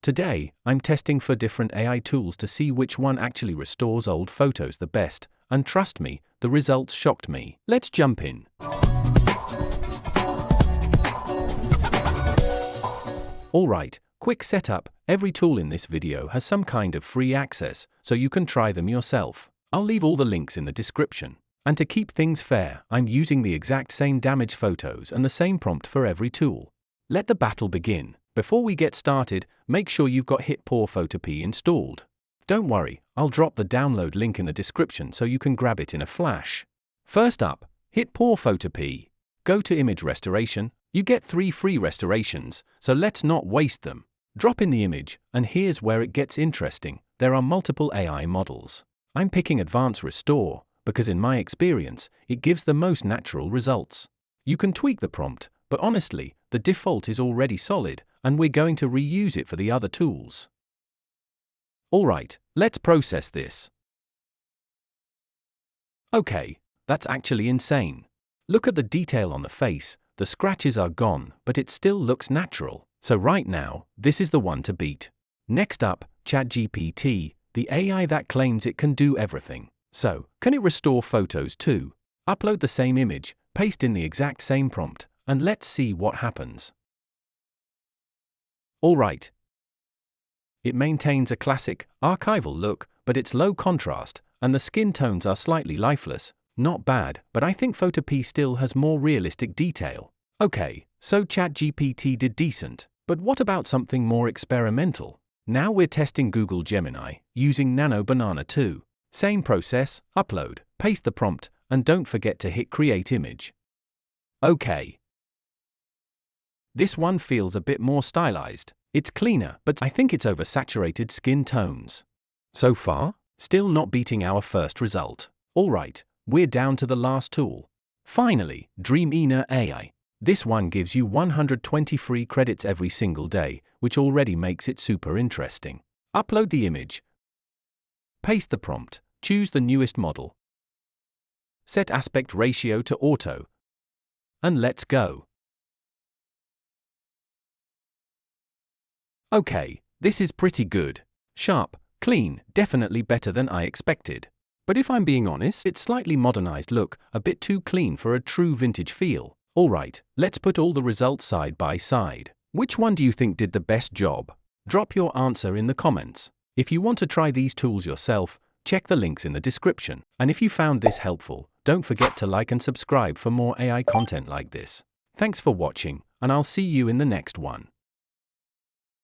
Today, I'm testing for different AI tools to see which one actually restores old photos the best, and trust me, the results shocked me. Let's jump in. Alright, quick setup. Every tool in this video has some kind of free access, so you can try them yourself. I'll leave all the links in the description. And to keep things fair, I'm using the exact same damaged photos and the same prompt for every tool. Let the battle begin. Before we get started, make sure you've got HitPaw FotorPea installed. Don't worry, I'll drop the download link in the description so you can grab it in a flash. First up, HitPaw FotorPea. Go to Image Restoration. You get 3 free restorations, so let's not waste them. Drop in the image, and here's where it gets interesting. There are multiple AI models. I'm picking Advanced Restore, because in my experience, it gives the most natural results. You can tweak the prompt, but honestly, the default is already solid, and we're going to reuse it for the other tools. Alright, let's process this. Okay, that's actually insane. Look at the detail on the face, the scratches are gone, but it still looks natural. So right now, this is the one to beat. Next up, ChatGPT, the AI that claims it can do everything. So, can it restore photos too? Upload the same image, paste in the exact same prompt, and let's see what happens. Alright. It maintains a classic, archival look, but it's low contrast, and the skin tones are slightly lifeless. Not bad, but I think FotorPea still has more realistic detail. Okay, so ChatGPT did decent, but what about something more experimental? Now we're testing Google Gemini, using Nano Banana 2. Same process, upload, paste the prompt, and don't forget to hit Create Image. Okay. This one feels a bit more stylized. It's cleaner, but I think it's oversaturated skin tones. So far, still not beating our first result. Alright, we're down to the last tool. Finally, Dreamina AI. This one gives you 120 free credits every single day, which already makes it super interesting. Upload the image. Paste the prompt, choose the newest model. Set aspect ratio to auto. And let's go. Okay, this is pretty good. Sharp, clean, definitely better than I expected. But if I'm being honest, it's slightly modernized look, a bit too clean for a true vintage feel. Alright, let's put all the results side by side. Which one do you think did the best job? Drop your answer in the comments. If you want to try these tools yourself, check the links in the description. And if you found this helpful, don't forget to like and subscribe for more AI content like this. Thanks for watching, and I'll see you in the next one.